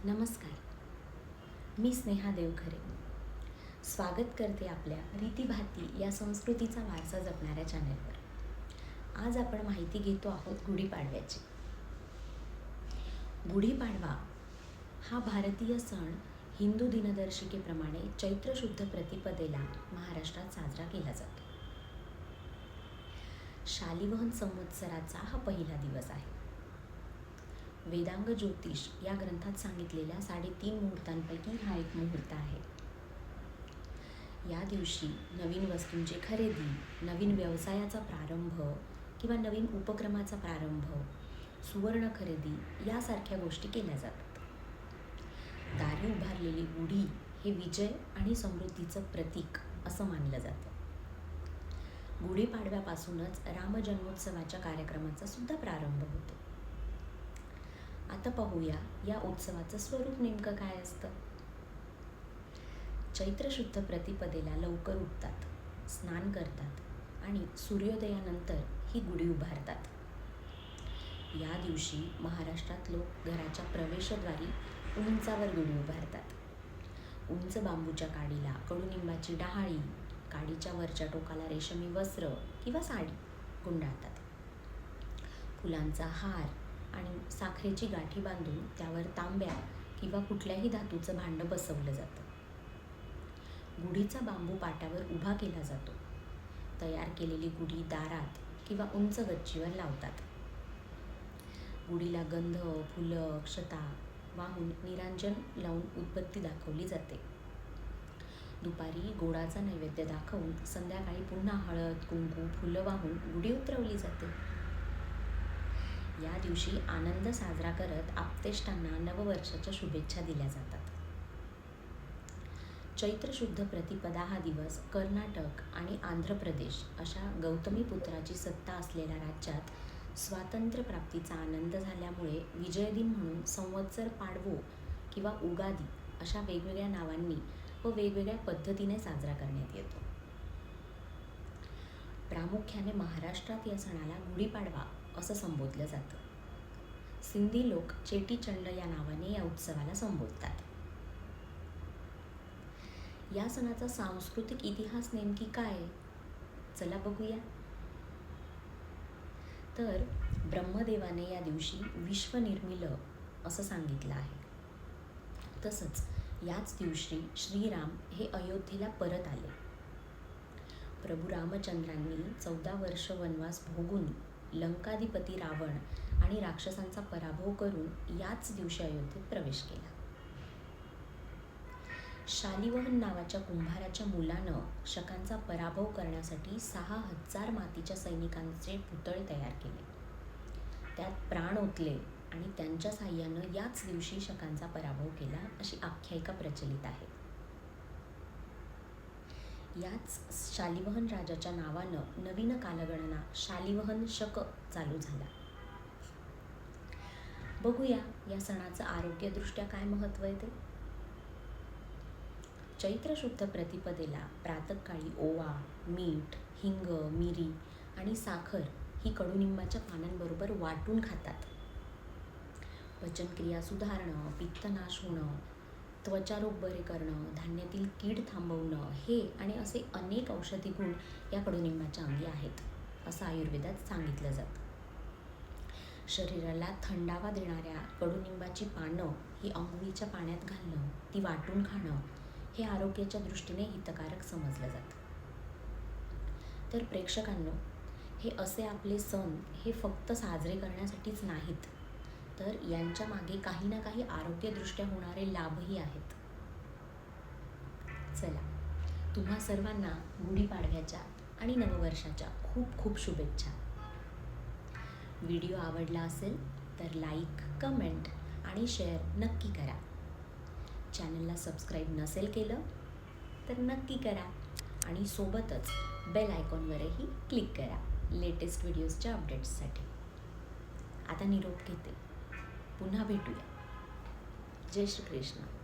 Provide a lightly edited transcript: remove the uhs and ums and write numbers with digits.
नमस्कार, मी स्नेहा देवखरे. स्वागत करते आपल्या रीतीभाती या संस्कृतीचा वारसा जपणाऱ्या चॅनलवर. आज आपण माहिती घेतो आहोत गुढीपाडव्याची. गुढीपाडवा हा भारतीय सण हिंदू दिनदर्शिकेप्रमाणे चैत्र शुद्ध प्रतिपदेला महाराष्ट्रात साजरा केला जातो. शालिवाहन संवत्सराचा हा पहिला दिवस आहे. वेदांग ज्योतिष या ग्रंथात सांगितलेल्या 3.5 मुहूर्तांपैकी हा एक मुहूर्त आहे. या दिवशी नवीन वस्तूंची खरेदी, नवीन व्यवसायाचा प्रारंभ किंवा नवीन उपक्रमाचा प्रारंभ, सुवर्ण खरेदी यासारख्या गोष्टी केल्या जातात. दारी उभारलेली गुढी हे विजय आणि समृद्धीचं प्रतीक असं मानलं जातं. गुढीपाडव्यापासूनच रामजन्मोत्सवाच्या कार्यक्रमाचा सुद्धा प्रारंभ होतो. आता पाहूया या उत्सवाचं स्वरूप नेमकं काय असतं. चैत्र शुद्ध प्रतिपदेला लवकर उठतात, स्नान करतात आणि सूर्योदयानंतर ही गुढी उभारतात. या दिवशी महाराष्ट्रात लोक घराच्या प्रवेशद्वारी उंचावर गुढी उभारतात. उंच बांबूच्या काडीला कडुनिंबाची डहाळी, काडीच्या वरच्या टोकाला रेशमी वस्त्र किंवा साडी गुंडाळतात. फुलांचा हार आणि साखरेची गाठी बांधून त्यावर तांब्या किंवा कुठल्याही धातूचं भांडं बसवलं जातं. गुढीचा बांबू पाटावर उभा केला जातो. तयार केलेली गुढी दारात किंवा उंच गच्चीवर लावतात. गुढीला गंध, फुलं, अक्षता वाहून निरांजन लावून उदबत्ती दाखवली जाते. दुपारी गोडाचा नैवेद्य दाखवून संध्याकाळी पुन्हा हळद, कुंकू, फुलं वाहून गुढी उतरवली जाते. या दिवशी आनंद साजरा करत आप्तेष्टांना नववर्षाच्या शुभेच्छा दिल्या जातात. चैत्र शुद्ध प्रतिपदा हा दिवस कर्नाटक आणि आंध्र प्रदेश अशा गौतमीपुत्राची सत्ता असलेल्या राज्यात स्वातंत्र्य प्राप्तीचा आनंद झाल्यामुळे विजयदिन म्हणून संवत्सर पाडवो किंवा उगादी अशा वेगवेगळ्या नावांनी व वेगवेगळ्या पद्धतीने साजरा करण्यात येतो. प्रामुख्याने महाराष्ट्रात या सणाला गुढीपाडवा असं संबोधलं जातं. सिंधी लोक चेटीचंड या नावाने या उत्सवाला संबोधतात. या सणाचा सांस्कृतिक इतिहास नेमकी काय? चला बघूया. तर ब्रह्मदेवाने या दिवशी विश्व निर्मिलं असं सांगितलं आहे. तसंच याच दिवशी श्रीराम हे अयोध्येला परत आले. प्रभू रामचंद्रांनी 14 वर्ष वनवास भोगून लंकाधिपती रावण आणि राक्षसांचा पराभव करून याच दिवशी अयोध्येत प्रवेश केला. शालिवाहन नावाच्या कुंभाराच्या मुलानं शकांचा पराभव करण्यासाठी 6,000 मातीच्या सैनिकांचे पुतळे तयार केले. त्यात प्राण ओतले आणि त्यांच्या साह्यानं याच दिवशी शकांचा पराभव केला अशी आख्यायिका प्रचलित आहे. याच शालिवाहन राजाच्या नावानं नवीन कालगणना शालिवाहन शक चालू झाला. बघूया या सणाचं आरोग्यदृष्ट्या काय महत्त्व आहे ते. चैत्र शुद्ध प्रतिपदेला प्रातःकाळी ओवा, मीठ, हिंग, मिरी आणि साखर ही कडुनिंबाच्या पानांबरोबर वाटून खातात. पचनक्रिया सुधारणं, पित्तनाश होणं, त्वचारोग बरे करणं, धान्यातील कीड थांबवणं हे आणि असे अनेक औषधी गुण या कडुनिंबाच्या अंगी आहेत असं आयुर्वेदात सांगितलं जातं. शरीराला थंडावा देणाऱ्या कडुनिंबाची पानं ही अंघोळीच्या पाण्यात घालणं, ती वाटून खाणं हे आरोग्याच्या दृष्टीने हितकारक समजलं जातं. तर प्रेक्षकांनो, हे असे आपले सण हे फक्त साजरे करण्यासाठीच नाहीत, तर यांच्या मागे काही ना काही आरोग्यदृष्ट्या होणारे लाभही आहेत. चला, तुम्हा सर्वांना गुढीपाडव्याच्या आणि नववर्षाच्या खूप खूप शुभेच्छा. व्हिडिओ आवडला असेल तर लाईक, कमेंट आणि शेअर नक्की करा. चॅनलला सबस्क्राईब नसेल केलं तर नक्की करा आणि सोबतच बेल आयकॉनवरही क्लिक करा लेटेस्ट व्हिडिओजच्या अपडेट्ससाठी. आता निरोप घेते. पुन्हा भेटूया. जय श्री कृष्ण.